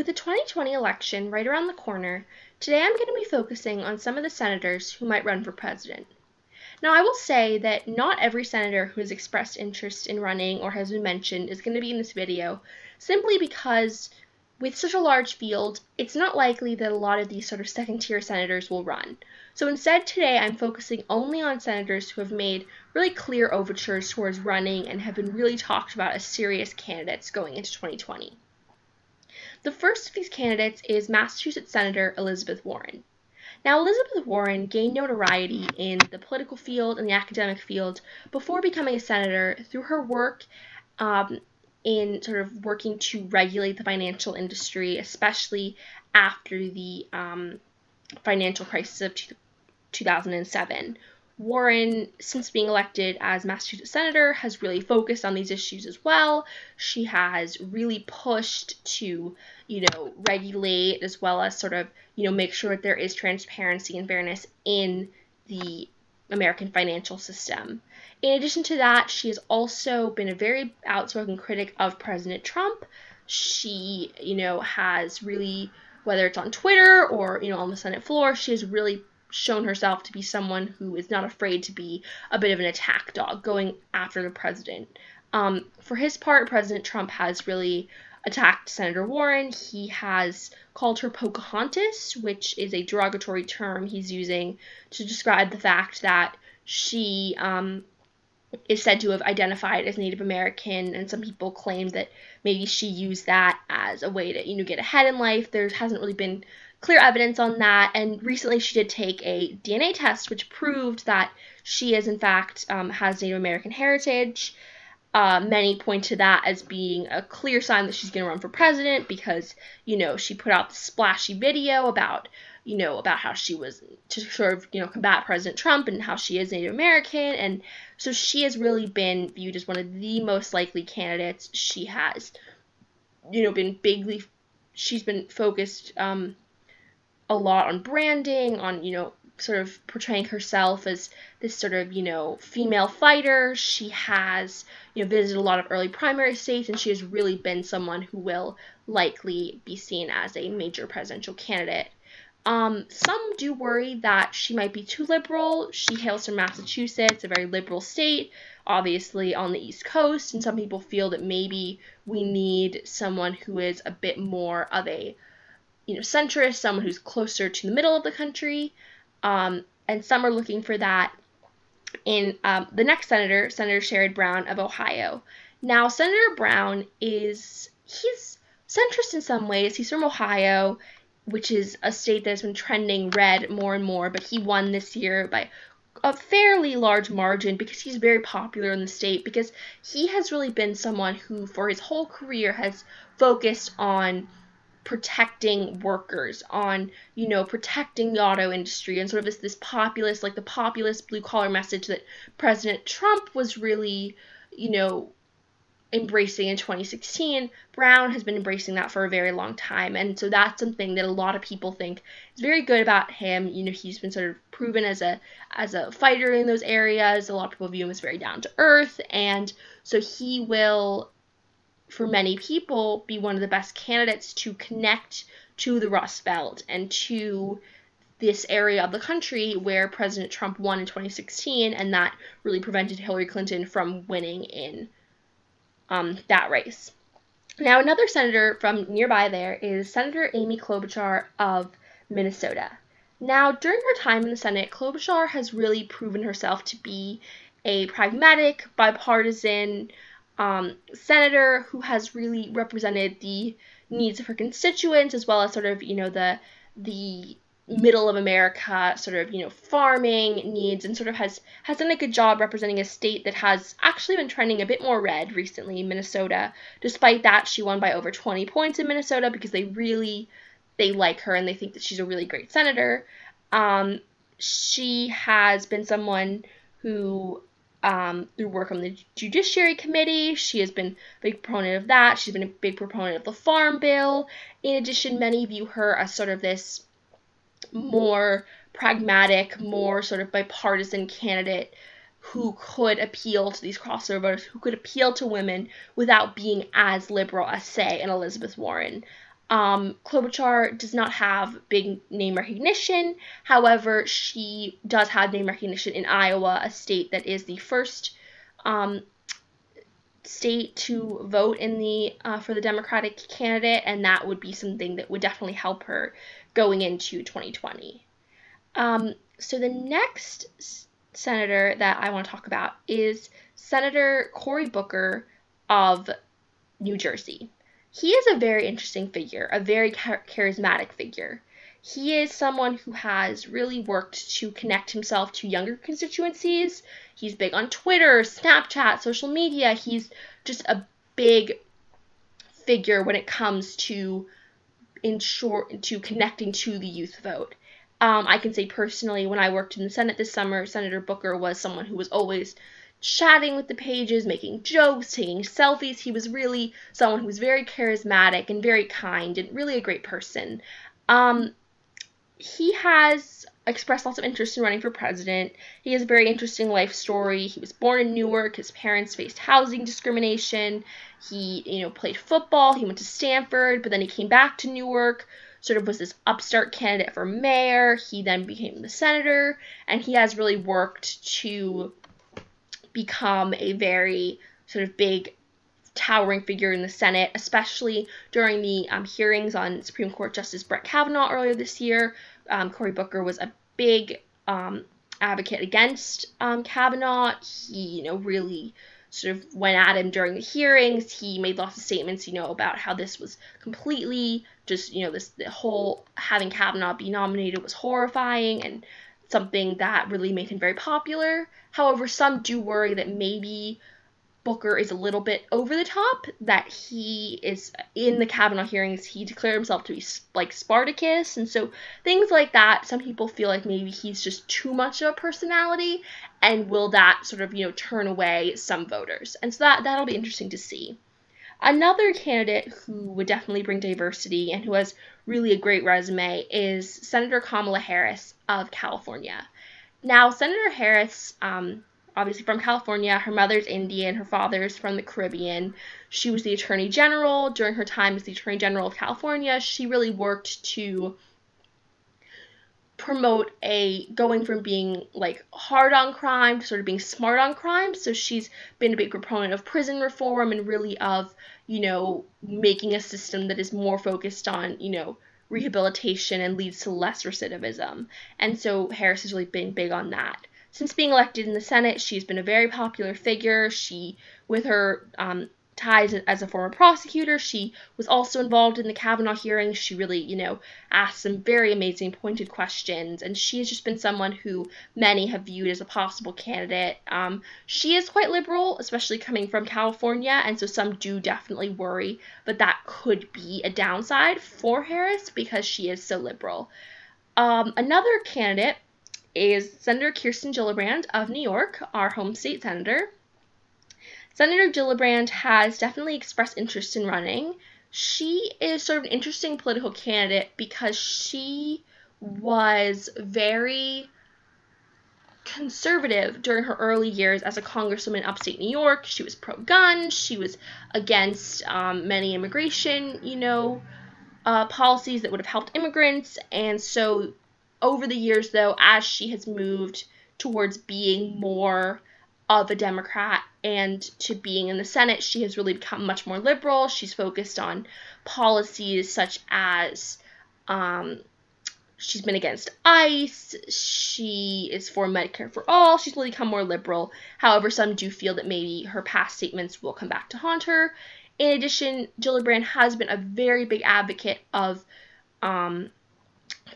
With the 2020 election right around the corner, today I'm going to be focusing on some of the senators who might run for president. Now, I will say that not every senator who has expressed interest in running or has been mentioned is going to be in this video, simply because with such a large field, it's not likely that a lot of these sort of second-tier senators will run. So instead, today I'm focusing only on senators who have made really clear overtures towards running and have been really talked about as serious candidates going into 2020. The first of these candidates is Massachusetts Senator Elizabeth Warren. Now, Elizabeth Warren gained notoriety in the political field and the academic field before becoming a senator through her work in sort of working to regulate the financial industry, especially after the financial crisis of 2007. Warren, since being elected as Massachusetts Senator, has really focused on these issues as well. She has really pushed to, regulate as well as sort of, make sure that there is transparency and fairness in the American financial system. In addition to that, she has also been a very outspoken critic of President Trump. She, has really, whether it's on Twitter or, on the Senate floor, she has really shown herself to be someone who is not afraid to be a bit of an attack dog going after the president. For his part, President Trump has really attacked Senator Warren. He has called her Pocahontas, which is a derogatory term he's using to describe the fact that she is said to have identified as Native American, and some people claim that maybe she used that as a way to, get ahead in life. There hasn't really been clear evidence on that, and recently she did take a DNA test which proved that she is in fact has Native American heritage. Many point to that as being a clear sign that she's going to run for president because, she put out this splashy video about how she was to sort of, combat President Trump and how she is Native American, and so she has really been viewed as one of the most likely candidates. She has, she's been focused a lot on branding, on, sort of portraying herself as this sort of, female fighter. She has, visited a lot of early primary states, and she has really been someone who will likely be seen as a major presidential candidate. Some do worry that she might be too liberal. She hails from Massachusetts, a very liberal state, obviously on the East Coast, and some people feel that maybe we need someone who is a bit more of a centrist, someone who's closer to the middle of the country, and some are looking for that in the next senator, Senator Sherrod Brown of Ohio. Now, Senator Brown he's centrist in some ways. He's from Ohio, which is a state that has been trending red more and more, but he won this year by a fairly large margin because he's very popular in the state, because he has really been someone who, for his whole career, has focused on protecting workers, on, protecting the auto industry, and sort of this populist, like the populist blue-collar message that President Trump was really, embracing in 2016. Brown has been embracing that for a very long time, and so that's something that a lot of people think is very good about him. He's been sort of proven as a fighter in those areas. A lot of people view him as very down to earth, and so he will, for many people, be one of the best candidates to connect to the Rust Belt and to this area of the country where President Trump won in 2016, and that really prevented Hillary Clinton from winning in that race. Now, another senator from nearby there is Senator Amy Klobuchar of Minnesota. Now, during her time in the Senate, Klobuchar has really proven herself to be a pragmatic, bipartisan senator who has really represented the needs of her constituents, as well as sort of, the middle of America, sort of, farming needs, and sort of has done a good job representing a state that has actually been trending a bit more red recently, Minnesota. Despite that, she won by over 20 points in Minnesota because they like her and they think that she's a really great senator. She has been someone who, through work on the Judiciary Committee, she has been a big proponent of that. She's been a big proponent of the Farm Bill. In addition, many view her as sort of this more pragmatic, more sort of bipartisan candidate who could appeal to these crossover voters, who could appeal to women without being as liberal as, say, an Elizabeth Warren. Klobuchar does not have big name recognition. However, she does have name recognition in Iowa, a state that is the first state to vote in the for the Democratic candidate, and that would be something that would definitely help her going into 2020. So the next senator that I want to talk about is Senator Cory Booker of New Jersey. He is a very interesting figure, a very charismatic figure. He is someone who has really worked to connect himself to younger constituencies. He's big on Twitter, Snapchat, social media. He's just a big figure when it comes to connecting to the youth vote. I can say personally, when I worked in the Senate this summer, Senator Booker was someone who was always chatting with the pages, making jokes, taking selfies. He was really someone who was very charismatic and very kind and really a great person. He has expressed lots of interest in running for president. He has a very interesting life story. He was born in Newark. His parents faced housing discrimination. He, played football. He went to Stanford, but then he came back to Newark, sort of was this upstart candidate for mayor. He then became the senator, and he has really worked to become a very sort of big, towering figure in the Senate, especially during the hearings on Supreme Court Justice Brett Kavanaugh earlier this year. Cory Booker was a big advocate against Kavanaugh. He, really sort of went at him during the hearings. He made lots of statements, about how this was completely just, the whole having Kavanaugh be nominated was horrifying and something that really made him very popular. However, some do worry that maybe Booker is a little bit over the top, that he is, in the Kavanaugh hearings, he declared himself to be like Spartacus, and so things like that, some people feel like maybe he's just too much of a personality, and will that sort of, turn away some voters? And so that'll be interesting to see. Another candidate who would definitely bring diversity and who has really a great resume is Senator Kamala Harris of California. Now, Senator Harris, obviously from California, her mother's Indian, her father's from the Caribbean. She was the Attorney General. During her time as the Attorney General of California, she really worked to promote going from being like hard on crime to sort of being smart on crime. So she's been a big proponent of prison reform and really of, making a system that is more focused on, rehabilitation and leads to less recidivism. And so Harris has really been big on that. Since being elected in the Senate, she's been a very popular figure. She, with her ties as a former prosecutor, she was also involved in the Kavanaugh hearings. She really, asked some very amazing pointed questions, and she has just been someone who many have viewed as a possible candidate. She is quite liberal, especially coming from California, and so some do definitely worry, but that could be a downside for Harris because she is so liberal. Another candidate is Senator Kirsten Gillibrand of New York, our home state senator. Senator Gillibrand has definitely expressed interest in running. She is sort of an interesting political candidate because she was very conservative during her early years as a congresswoman in upstate New York. She was pro-gun. She was against many immigration, policies that would have helped immigrants, and so over the years, though, as she has moved towards being more of a Democrat and to being in the Senate, she has really become much more liberal. She's focused on policies such as she's been against ICE, she is for Medicare for all, she's really become more liberal. However, some do feel that maybe her past statements will come back to haunt her. In addition, Gillibrand has been a very big advocate of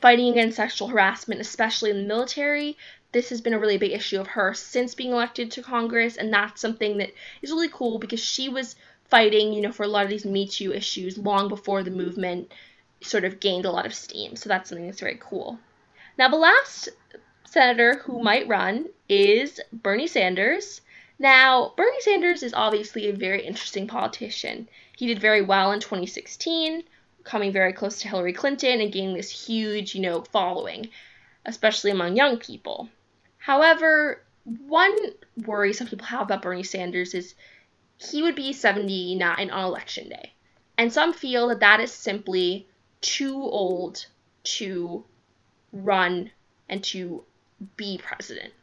fighting against sexual harassment, especially in the military. This has been a really big issue of her since being elected to Congress, and that's something that is really cool because she was fighting, for a lot of these Me Too issues long before the movement sort of gained a lot of steam. So that's something that's very cool. Now, the last senator who might run is Bernie Sanders. Now, Bernie Sanders is obviously a very interesting politician. He did very well in 2016, coming very close to Hillary Clinton and gaining this huge, following, especially among young people. However, one worry some people have about Bernie Sanders is he would be 79 on Election Day. And some feel that that is simply too old to run and to be president.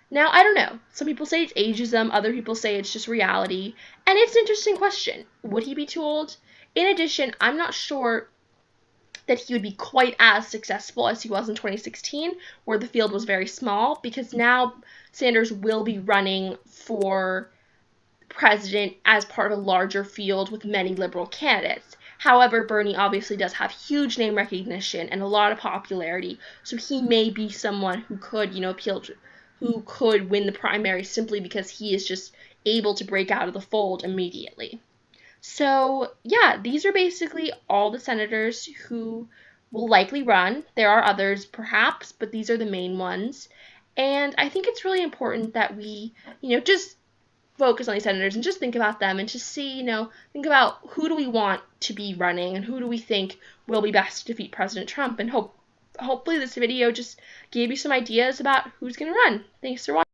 Now, I don't know. Some people say it's ageism, other people say it's just reality, and it's an interesting question. Would he be too old? In addition, I'm not sure that he would be quite as successful as he was in 2016, where the field was very small, because now Sanders will be running for president as part of a larger field with many liberal candidates. However, Bernie obviously does have huge name recognition and a lot of popularity, so he may be someone who could, who could win the primary simply because he is just able to break out of the fold immediately. So, yeah, these are basically all the senators who will likely run. There are others, perhaps, but these are the main ones. And I think it's really important that we, just focus on these senators and just think about them and just see, think about who do we want to be running and who do we think will be best to defeat President Trump. And hopefully this video just gave you some ideas about who's going to run. Thanks for watching.